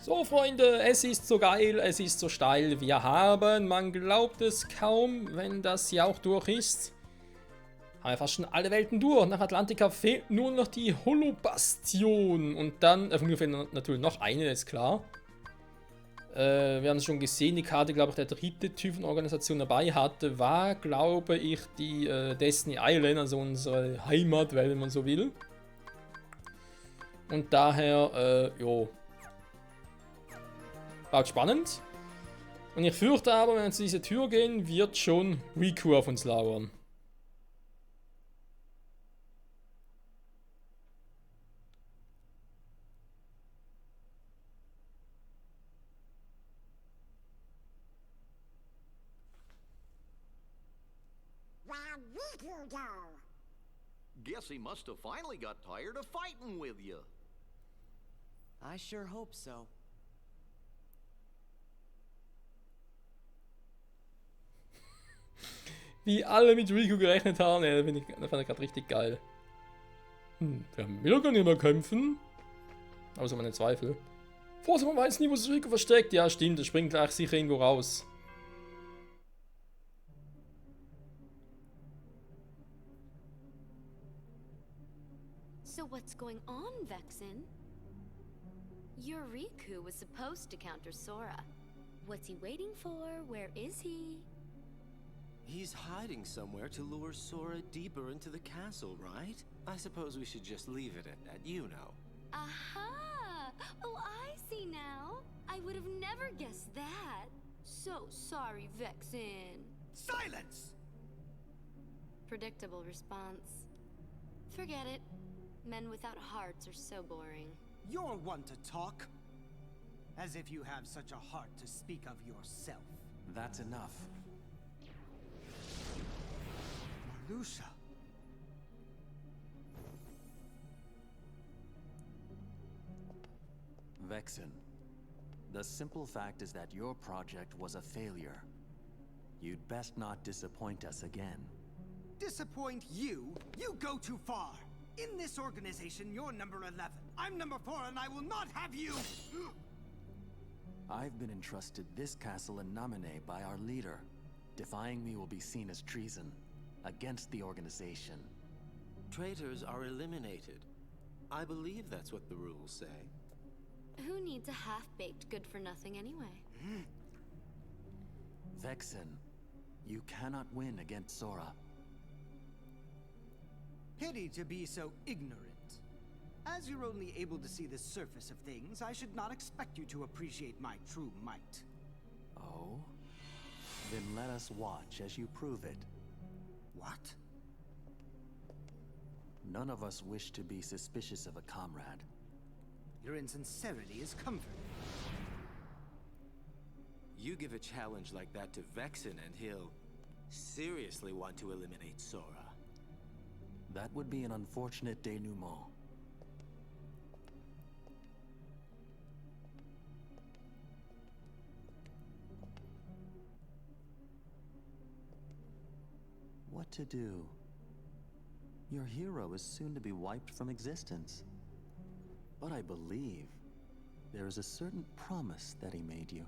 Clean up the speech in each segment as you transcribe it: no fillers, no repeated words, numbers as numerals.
So, Freunde, es ist so geil, es ist so steil. Wir haben, man glaubt es kaum, wenn das Jahr auch durch ist, haben wir fast schon alle Welten durch. Nach Atlantica fehlt nur noch die Holobastion. Und dann, von mir fehlt natürlich noch eine, ist klar. Wir haben es schon gesehen, die Karte, glaube ich, der dritte Typ von Organisation dabei hatte, war, glaube ich, die Destiny Island, also unsere Heimatwelt, wenn man so will. Und daher, jo. Bleibt spannend. Und ich fürchte aber, wenn wir zu dieser Tür gehen, wird schon Riku auf uns lauern. Where'd Riku go? Guess he must have finally got tired of fighting with you. I sure hope so. Wie alle mit Riku gerechnet haben, ja, das fand ich gerade richtig geil. Der will gar nicht mehr kämpfen. Außer meine Zweifel. Vorsicht, man weiß nie, wo sich Riku versteckt. Ja, stimmt, der springt gleich sicher irgendwo raus. So what's going on, Vexen? Your Riku was supposed to counter Sora. What's he waiting for? Where is he? He's hiding somewhere to lure Sora deeper into the castle, right? I suppose we should just leave it at that, you know. Aha! Oh, I see now. I would have never guessed that. So sorry, Vexen. Silence! Predictable response. Forget it. Men without hearts are so boring. You're one to talk. As if you have such a heart to speak of yourself. That's enough. Marluxia. Vexen, the simple fact is that your project was a failure. You'd best not disappoint us again. Disappoint you? You go too far. In this organization, you're number 11. I'm number 4, and I will not have you! I've been entrusted this castle in Namine by our leader. Defying me will be seen as treason against the organization. Traitors are eliminated. I believe that's what the rules say. Who needs a half-baked good-for-nothing anyway? Vexen, you cannot win against Sora. Pity to be so ignorant. As you're only able to see the surface of things, I should not expect you to appreciate my true might. Oh? Then let us watch as you prove it. What? None of us wish to be suspicious of a comrade. Your insincerity is comforting. You give a challenge like that to Vexen and he'll seriously want to eliminate Sora. That would be an unfortunate denouement. What to do? Your hero is soon to be wiped from existence. But I believe there is a certain promise that he made you.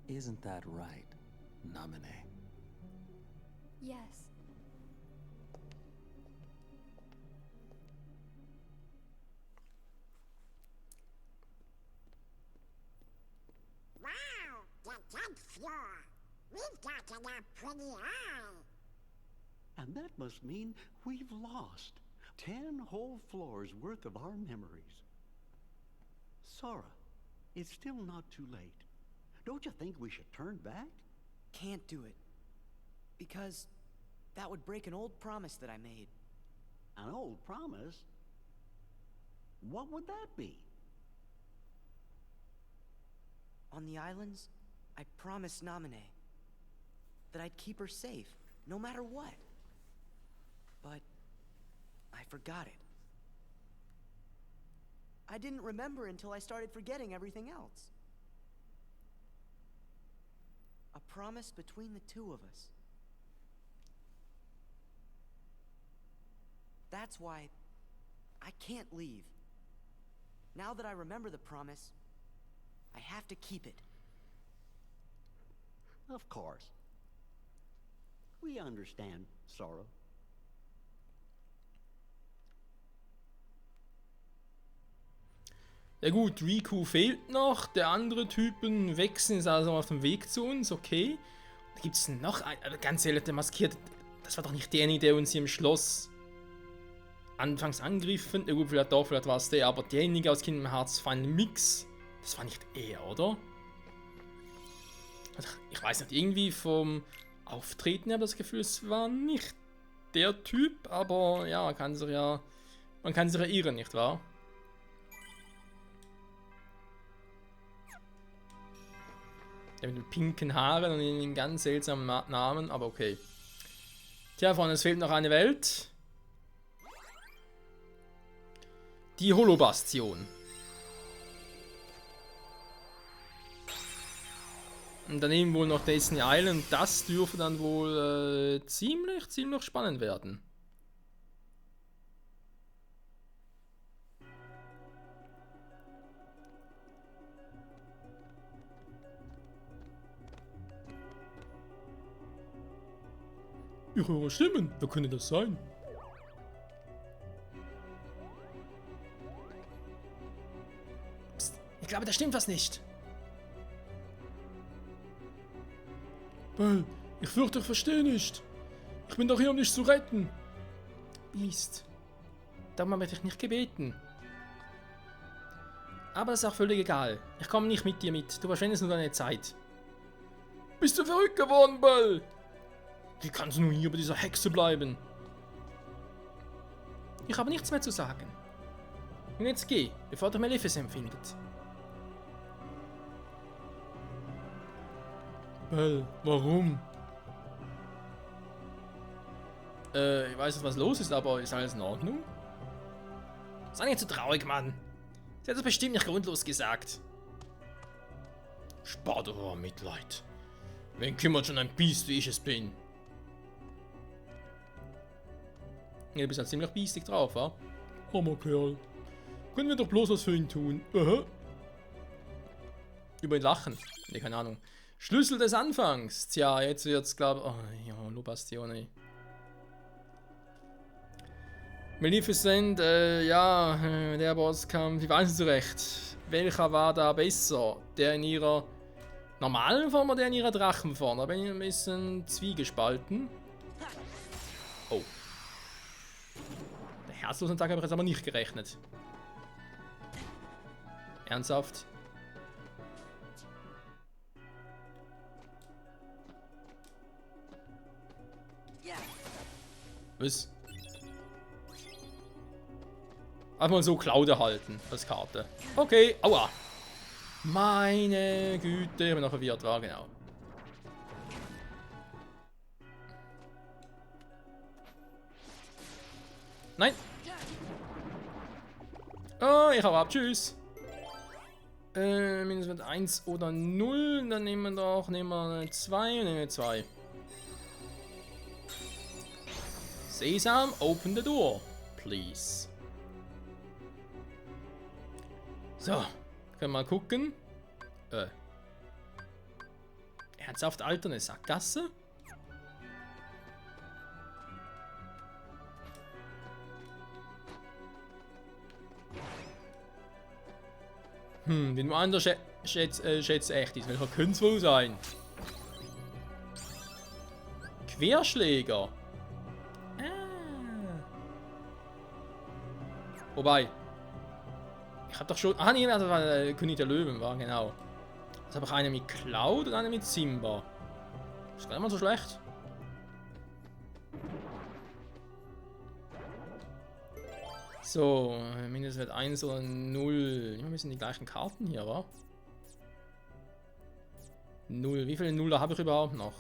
Isn't that right, Namine? Yes. Wow, the top floor. We've got an up pretty high. And that must mean we've lost 10 whole floors worth of our memories. Sora, it's still not too late. Don't you think we should turn back? Can't do it. Because that would break an old promise that I made. An old promise? What would that be? On the islands, I promised Namine that I'd keep her safe, no matter what. But I forgot it. I didn't remember until I started forgetting everything else. A promise between the two of us. That's why I can't leave. Now that I remember the promise, I have to keep it. Of course. We understand, Sora. Ja gut, Riku fehlt noch, der andere Typen wechseln ist also auf dem Weg zu uns, okay. Da gibt es noch einen, ganz ehrlich, der maskiert, das war doch nicht derjenige, der uns hier im Schloss anfangs angriffen. Ja gut, vielleicht doch, vielleicht war es der, aber derjenige aus Kingdom Hearts Final Mix, das war nicht er, oder? Also, ich weiß nicht, irgendwie vom Auftreten habe ich das Gefühl, es war nicht der Typ, aber ja, man kann sich ja irren, nicht wahr? Der mit den pinken Haaren und den ganz seltsamen Namen, aber okay. Tja, Freunde, es fehlt noch eine Welt. Die Holobastion. Und daneben wohl noch Destiny Island. Das dürfte dann wohl ziemlich spannend werden. Ich höre Stimmen. Wer könnte das sein? Psst, ich glaube, da stimmt was nicht. Bell, ich fürchte, ich verstehe nicht. Ich bin doch hier, um dich zu retten. Beast. Darum habe ich dich nicht gebeten. Aber das ist auch völlig egal. Ich komme nicht mit dir mit. Du verschwendest nur deine Zeit. Bist du verrückt geworden, Bell? Wie kannst du nur hier bei dieser Hexe bleiben? Ich habe nichts mehr zu sagen. Und jetzt geh, bevor der Maleficent findet. Bell, warum? Ich weiß nicht, was los ist, aber ist alles in Ordnung? Sei nicht so traurig, Mann. Sie hat das bestimmt nicht grundlos gesagt. Spar doch euer Mitleid. Wen kümmert schon ein Biest, wie ich es bin? Ja, du bist halt ziemlich biestig drauf, wa? Armer Kerl. Können wir doch bloß was für ihn tun. Aha. Über ihn lachen. Ne, keine Ahnung. Schlüssel des Anfangs. Tja, jetzt wird's, glaube ich... Oh, ja, Holobastione. Maleficent, ja, der Bosskampf, ich weiß nicht so recht. Welcher war da besser? Der in ihrer normalen Form oder der in ihrer Drachenform? Da bin ich ein bisschen zwiegespalten. Oh. Der herzlosen Tag habe ich jetzt aber nicht gerechnet. Ernsthaft? Was? Einfach mal so Cloud halten als Karte. Okay, aua. Meine Güte, ich bin noch verwirrt, war genau. Nein. Oh, ich hau ab, tschüss. Mindestens 1 oder 0, dann nehmen wir eine 2 und nehmen wir 2. Sesam, open the door, please. So, können wir mal gucken. Ernsthaft, Alter, eine Sackgasse? Wenn man anders schätzt echt ist, welcher könnte es wohl sein? Querschläger. Wobei. Ich hab doch schon... Ah, nee, das war König der Löwen, war genau. Jetzt habe ich eine mit Cloud und eine mit Simba. Ist gar nicht mal so schlecht. So, Mindestwert 1 oder 0. Immer ein bisschen die gleichen Karten hier, wa? 0. Wie viele Nuller habe ich überhaupt noch?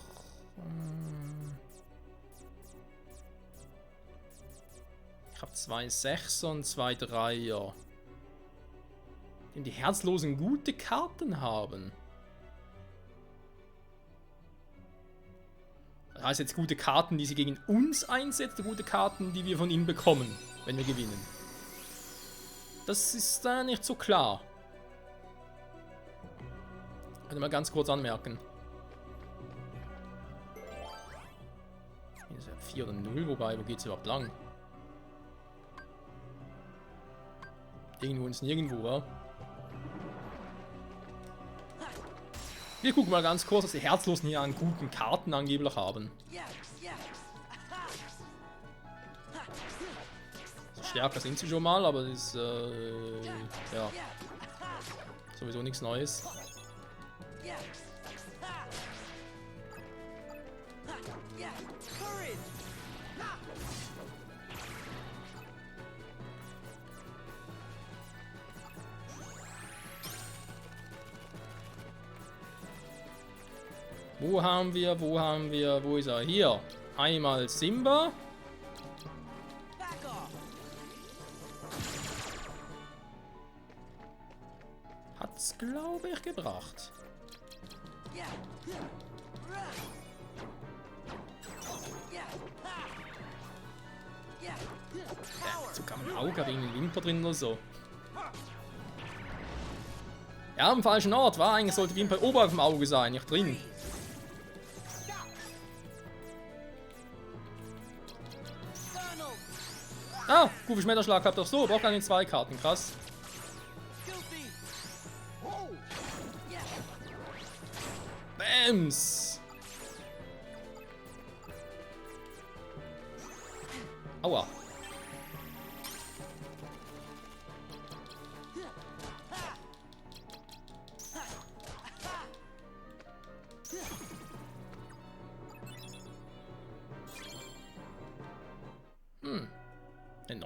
Ich habe 2 6er und 2 3er. Die Herzlosen gute Karten haben. Das heißt jetzt gute Karten, die sie gegen uns einsetzt, gute Karten, die wir von ihnen bekommen, wenn wir gewinnen. Das ist da nicht so klar. Kann ich mal ganz kurz anmerken. 4 oder 0, wobei, wo geht's überhaupt lang? Irgendwo ins Nirgendwo, ja? Wir gucken mal ganz kurz, was die Herzlosen hier an guten Karten angeblich haben. So stärker sind sie schon mal, aber das ist, ja, sowieso nichts Neues. Wo haben wir, wo ist er? Hier. Einmal Simba. Hat's, glaube ich, gebracht. Sogar ein Auge wegen dem Wimper drin oder so. Ja, am falschen Ort. War eigentlich sollte Wimper oben auf dem Auge sein, nicht drin. Ah, Goofy Schmetterschlag habt doch so, braucht keine 2 Karten, krass. Bams! Aua.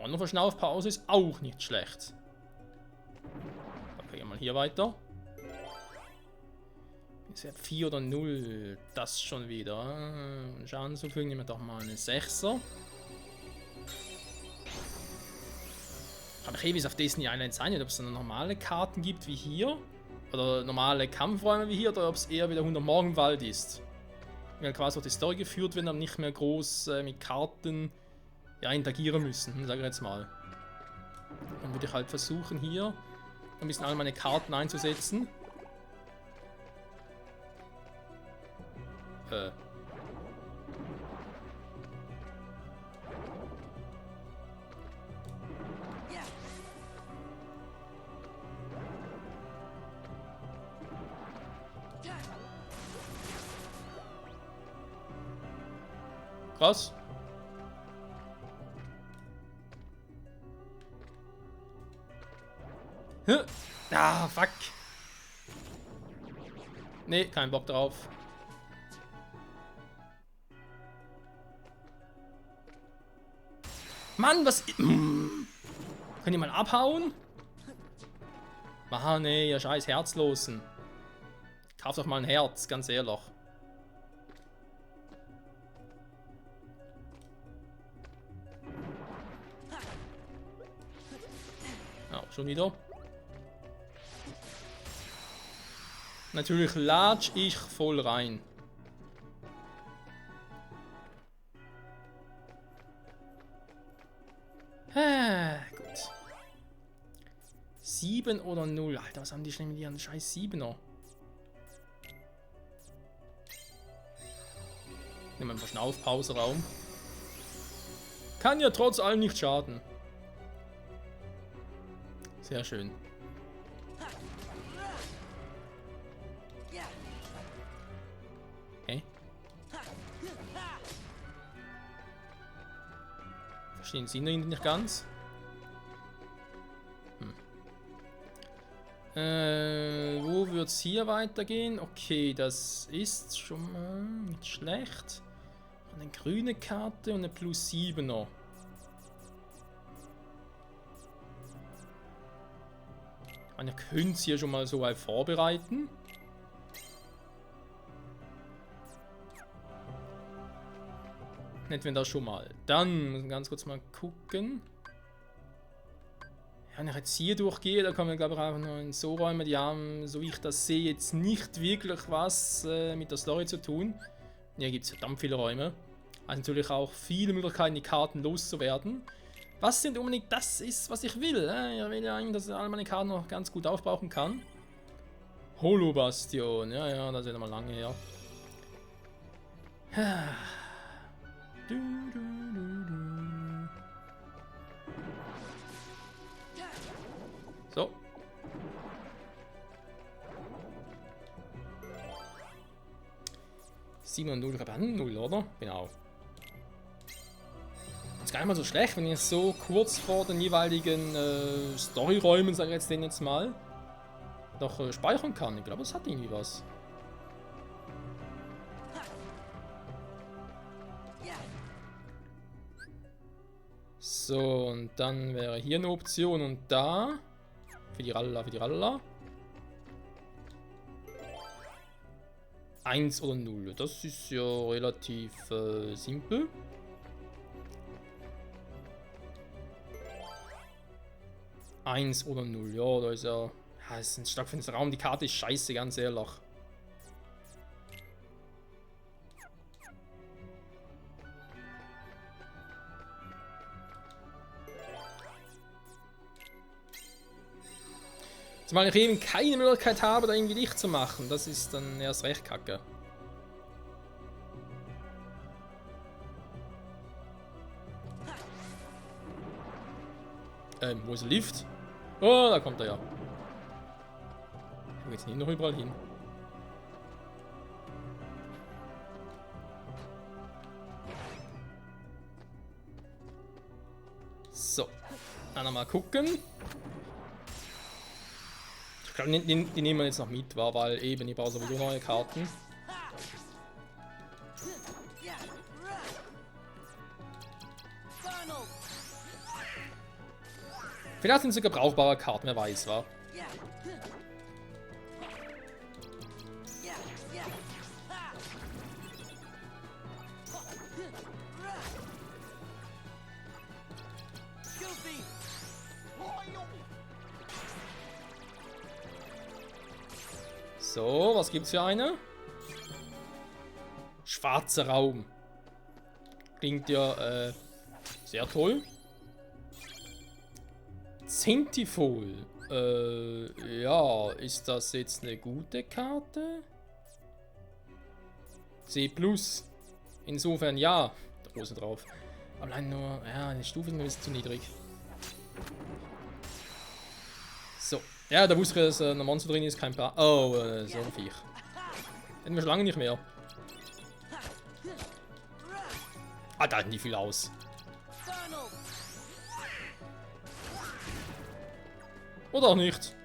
Eine Verschnaufpause ist auch nicht schlecht. Okay, mal hier weiter. Ist ja 4 oder 0. Das schon wieder. Schaden zufügen, nehmen wir doch mal eine 6er. Aber ich wie es auf Disney Island sein wird, ob es dann normale Karten gibt wie hier. Oder normale Kampfräume wie hier, oder ob es eher wieder 100 Morgenwald ist. Weil quasi auch die Story geführt wird, aber nicht mehr groß mit Karten ja, interagieren müssen, sage ich jetzt mal. Dann würde ich halt versuchen, hier ein bisschen alle meine Karten einzusetzen. Krass. Ah, fuck. Nee, kein Bock drauf. Mann, was... Könnt ihr mal abhauen? Ah, nee, ihr scheiß Herzlosen. Kauft doch mal ein Herz, ganz ehrlich. Ja, schon wieder. Natürlich latsch ich voll rein. Gut. 7 oder 0. Alter, was haben die schnell mit ihren scheiß 7er? Nehmen wir einen Verschnaufpause-Raum. Kann ja trotz allem nicht schaden. Sehr schön. Okay. Verstehen Sie ihn nicht ganz? Wo wird es hier weitergehen? Okay, das ist schon mal nicht schlecht. Eine grüne Karte und eine plus 7er. Ihr könnt es hier schon mal so weit vorbereiten. Nicht wenn das schon mal. Dann muss ich ganz kurz mal gucken. Ja, wenn ich jetzt hier durchgehe, da kann man glaube ich auch noch in so Räume, die haben, so wie ich das sehe, jetzt nicht wirklich was mit der Story zu tun. Hier gibt es verdammt viele Räume. Also natürlich auch viele Möglichkeiten, die Karten loszuwerden. Was nicht unbedingt das ist, was ich will. Ich will ja eigentlich, dass ich alle meine Karten noch ganz gut aufbrauchen kann. Holobastion. Ja, ja, das ist ja mal lange her. Du, du, du, du. So. Simon 0, Raban 0, oder? Genau. Ist gar nicht mal so schlecht, wenn ich jetzt so kurz vor den jeweiligen Storyräumen, sage ich jetzt den jetzt mal, noch speichern kann. Ich glaube, es hat irgendwie was. So, und dann wäre hier eine Option und da. Für die Ralla, für die Ralla. 1 oder 0. Das ist ja relativ simpel. Eins oder 0, ja, da ist ja. Ja, es ist ein Stattfindsraum. Die Karte ist scheiße, ganz ehrlich. Zumal ich eben keine Möglichkeit habe, da irgendwie Licht zu machen. Das ist dann erst recht kacke. Wo ist der Lift? Oh, da kommt er ja. Wo geht's denn noch überall hin? So. Dann mal gucken. Ich glaube, die nehmen wir jetzt noch mit, weil eben ich brauche sowieso neue Karten. Vielleicht sind sogar brauchbare Karten, wer weiß, wa? So, was gibt's für eine? Schwarzer Raum. Klingt ja sehr toll. Zentifol. Ja, ist das jetzt eine gute Karte? C+. Insofern ja. Da große drauf. Aber allein nur, ja, die Stufe ist mir ein bisschen zu niedrig. So. Ja, da wusste ich, dass ein Monster drin ist, kein Paar. Oh, so ein Viech. Hätten wir schon lange nicht mehr. Ah, da halten die viel aus. Oder auch nicht.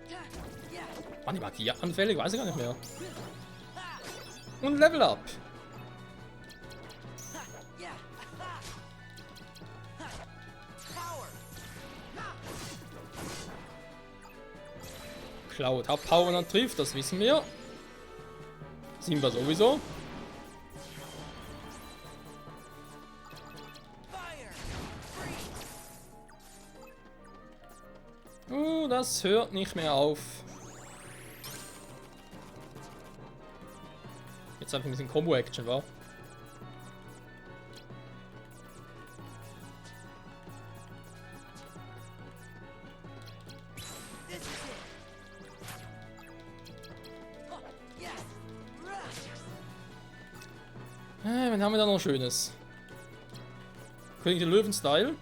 Waren die Magie anfällig? Weiß ich gar nicht mehr. Und Level Up. Cloud hat Power und trifft, das wissen wir. Simba sowieso. Das hört nicht mehr auf. Jetzt einfach ein bisschen Combo-Action, wa? Wen haben wir da noch Schönes? König der Löwen-Style.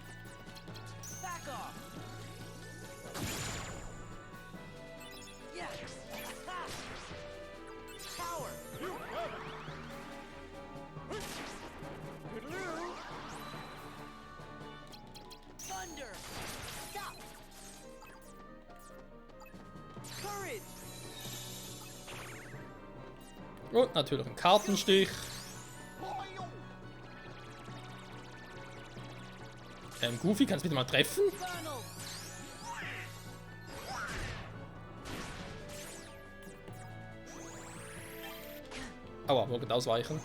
Und natürlich ein Kartenstich. Goofy, kannst du bitte mal treffen? Aua, morgen ausweichen.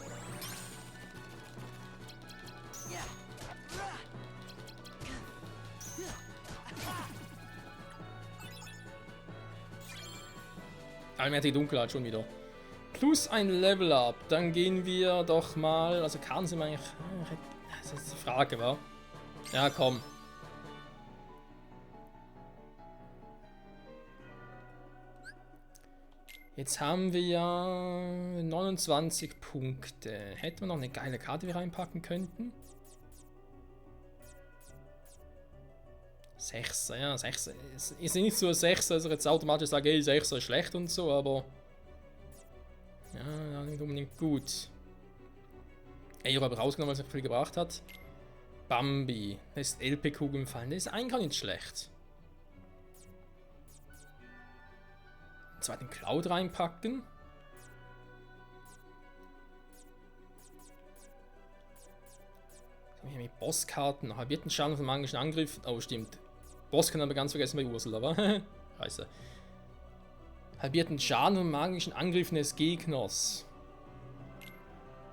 Allmächtige Dunkelheit schon wieder. Plus ein Level Up. Dann gehen wir doch mal. Also Karten sind wir eigentlich. Das ist die Frage, wa? Ja, komm. Jetzt haben wir ja 29 Punkte. Hätten wir noch eine geile Karte, die wir reinpacken könnten? 6er, ja, 6er. Ist nicht so ein 6er, dass ich jetzt automatisch sage, hey, 6er ist schlecht und so, aber... Ja, nicht unbedingt gut. Ich habe rausgenommen, weil es nicht viel gebracht hat. Bambi. Lässt LP-Kugeln fallen. Das ist eigentlich gar nicht schlecht. Zwar den Cloud reinpacken. Hier mit Bosskarten. Halbierten Schaden von magischen Angriffen. Oh, stimmt. Bosskarten haben wir ganz vergessen bei Ursula, wa? Scheiße. Halbierten Schaden von magischen Angriffen des Gegners.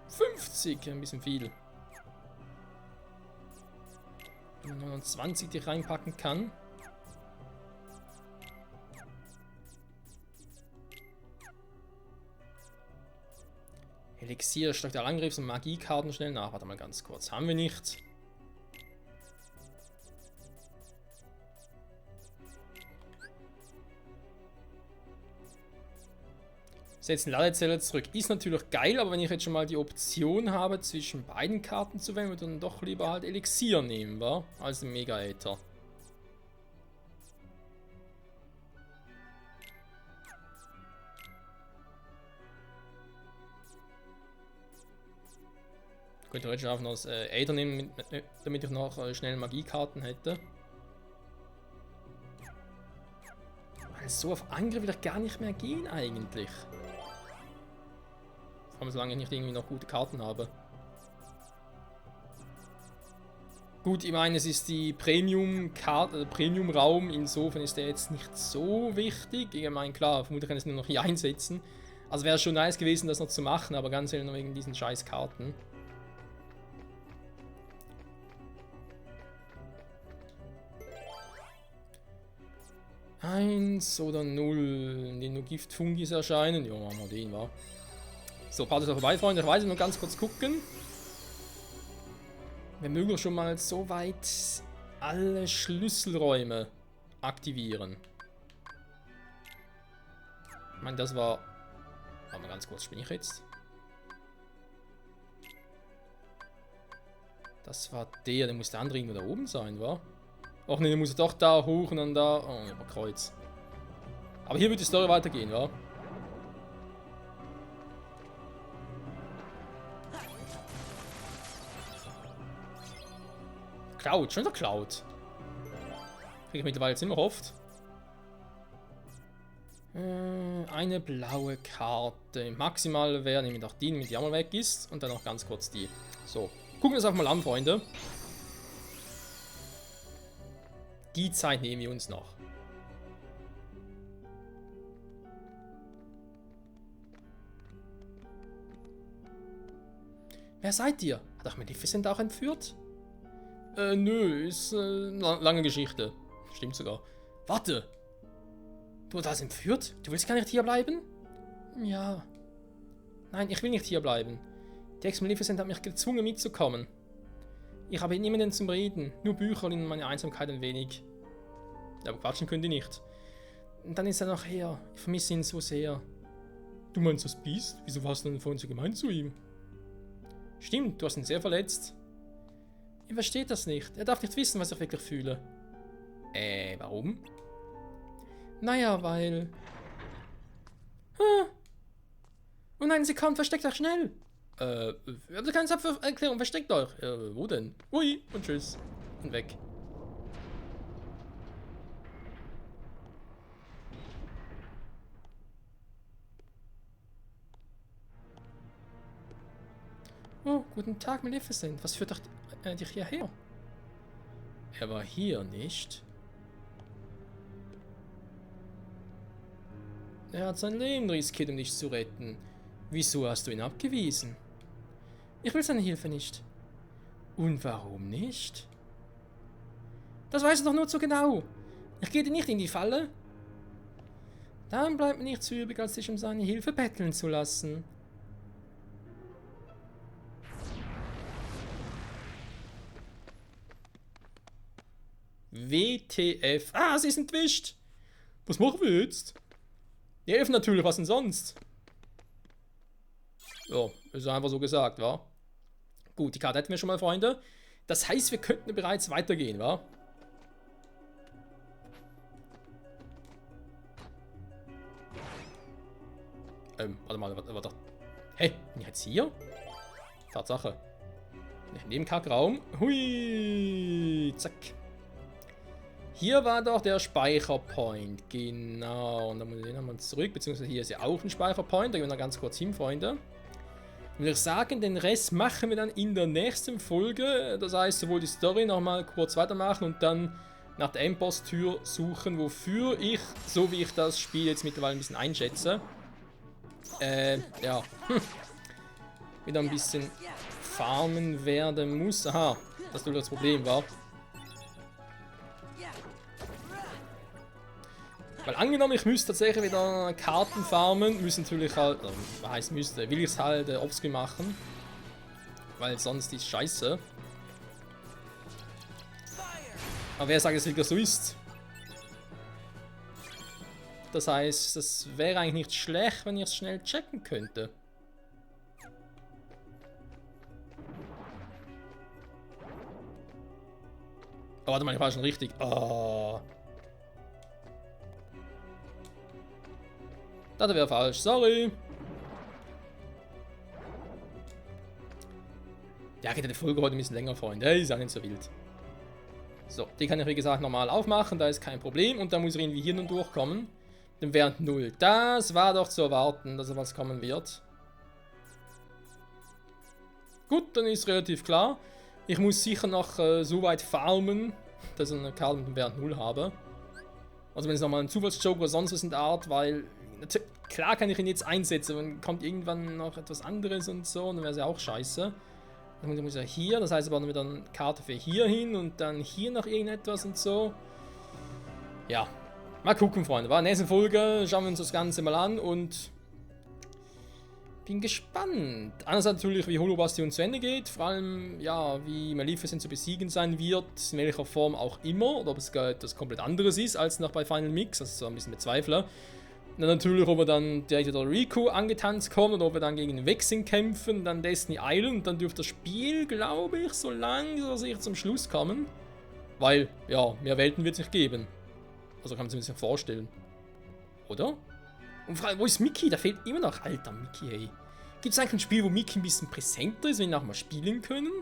50, ein bisschen viel. 29, die ich reinpacken kann. Elixier, Stock der Angriffs- und Magiekarten schnell nach. Warte mal ganz kurz. Haben wir nicht. Setzen Ladezelle zurück. Ist natürlich geil, aber wenn ich jetzt schon mal die Option habe, zwischen beiden Karten zu wählen, würde ich dann doch lieber halt Elixier nehmen, wa? Als den Mega-Äther. Ich könnte heute schon einfach noch das Äther nehmen, damit ich noch schnell Magiekarten hätte. Weil so auf Angriff will ich gar nicht mehr gehen eigentlich. Vor allem solange ich nicht irgendwie noch gute Karten habe. Gut, ich meine, es ist die Premium-Raum, insofern ist der jetzt nicht so wichtig. Ich meine, klar, vermutlich kann ich es nur noch hier einsetzen. Also wäre es schon nice gewesen, das noch zu machen, aber ganz ehrlich nur wegen diesen scheiß Karten. Eins oder 0, in denen nur Giftfungis erscheinen. Ja, machen wir den, wa? So, Part ist auch vorbei, Freunde. Ich weiß, nur ganz kurz gucken. Wir mögen schon mal so weit alle Schlüsselräume aktivieren. Ich meine, das war... Warte mal ganz kurz, spinne ich jetzt? Das war der muss der andere irgendwo da oben sein, wa? Ach ne, der muss doch da hoch und dann da... Oh, über Kreuz. Aber hier wird die Story weitergehen, wa? Cloud, schon wieder Cloud. Kriege ich mittlerweile ziemlich oft. Eine blaue Karte. Maximal wäre nämlich auch die, damit die einmal weg ist. Und dann noch ganz kurz die. So, gucken wir uns einfach mal an, Freunde. Die Zeit nehmen wir uns noch. Wer seid ihr? Hat euch Maleficent auch entführt? Nö, ist lange Geschichte. Stimmt sogar. Warte! Du wurdest entführt? Du willst gar nicht hier bleiben? Ja. Nein, ich will nicht hier bleiben. Die Ex-Maleficent hat mich gezwungen mitzukommen. Ich habe niemanden zum Reden. Nur Bücher und meine Einsamkeit ein wenig. Ja, aber quatschen könnt ihr nicht. Und dann ist er noch her. Ich vermisse ihn so sehr. Du meinst das Biest? Wieso warst du denn vorhin so gemein zu ihm? Stimmt, du hast ihn sehr verletzt. Er versteht das nicht. Er darf nicht wissen, was ich wirklich fühle. Warum? Naja, weil... Oh nein, sie kommt, versteckt euch schnell. Wir haben keine Erklärung, versteckt euch. Wo denn? Ui, und tschüss. Und weg. Oh, guten Tag, Maleficent. Was führt dich hierher? Er war hier, nicht? Er hat sein Leben riskiert, um dich zu retten. Wieso hast du ihn abgewiesen? Ich will seine Hilfe nicht. Und warum nicht? Das weißt du doch nur zu genau. Ich gehe dir nicht in die Falle. Dann bleibt mir nichts übrig, als dich um seine Hilfe betteln zu lassen. WTF. Ah, sie ist entwischt. Was machen wir jetzt? Die Elfen natürlich, was denn sonst? So, ist einfach so gesagt, wa? Gut, die Karte hätten wir schon mal, Freunde. Das heißt, wir könnten bereits weitergehen, wa? Warte. Hä? Bin ich jetzt hier? Tatsache. Nebenkackraum. Hui. Zack. Hier war doch der Speicherpoint. Genau. Und dann muss ich den nochmal zurück. Beziehungsweise hier ist ja auch ein Speicherpoint. Da gehen wir noch ganz kurz hin, Freunde. Und ich sagen, den Rest machen wir dann in der nächsten Folge. Das heißt, sowohl die Story nochmal kurz weitermachen und dann nach der Endboss-Tür suchen, wofür ich, so wie ich das Spiel jetzt mittlerweile ein bisschen einschätze, ja, wieder ein bisschen farmen werden muss. Aha, das wohl das Problem war. Weil angenommen, ich müsste tatsächlich wieder Karten farmen, müssen natürlich halt, was heißt müsste, will ich es halt offscreen machen. Weil sonst ist scheiße. Aber wer sagt, dass es wirklich so ist? Das heißt, das wäre eigentlich nicht schlecht, wenn ich es schnell checken könnte. Oh, warte mal, ich war schon richtig. Oh. Das wäre falsch, sorry. Ja, geht die Folge heute ein bisschen länger, Freunde. Ist ja nicht so wild. So, die kann ich wie gesagt normal aufmachen, da ist kein Problem. Und da muss ich irgendwie hier nun durchkommen. Dann wäre 0. Das war doch zu erwarten, dass was kommen wird. Gut, dann ist relativ klar. Ich muss sicher noch so weit farmen, dass ich eine Karte mit dem Wert 0 habe. Also wenn es nochmal ein Zufallsjoker oder sonst was in der Art, weil klar kann ich ihn jetzt einsetzen, dann kommt irgendwann noch etwas anderes und so, und dann wäre es ja auch scheiße. Dann muss ich ja hier, das heißt aber wieder eine Karte für hier hin und dann hier noch irgendetwas und so. Ja, mal gucken, Freunde. In der nächsten Folge schauen wir uns das Ganze mal an und bin gespannt. Einerseits natürlich, wie Holobastion zu Ende geht, vor allem, ja, wie Maleficent zu besiegen sein wird, in welcher Form auch immer, oder ob es gar etwas komplett anderes ist als noch bei Final Mix, das ist so ein bisschen bezweifle. Und dann natürlich, ob wir dann direkt der Riku angetanzt kommen oder ob wir dann gegen den Vexen kämpfen, dann Destiny Island, dann dürfte das Spiel, glaube ich, so langsam sicher zum Schluss kommen. Weil, ja, mehr Welten wird es nicht geben. Also kann man sich vorstellen. Oder? Und vor allem, wo ist Mickey? Da fehlt immer noch. Alter, Mickey, ey. Gibt es eigentlich ein Spiel, wo Mickey ein bisschen präsenter ist, wenn wir auch mal spielen können?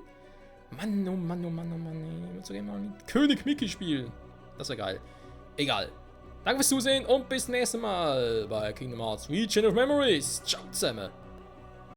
Mann, oh Mann, oh Mann, oh Mann, ey. Ich würde so gerne mal mit König Mickey spielen. Das wäre geil. Egal. Danke fürs Zusehen und bis zum nächsten Mal bei Kingdom Hearts Region of Memories. Ciao zusammen.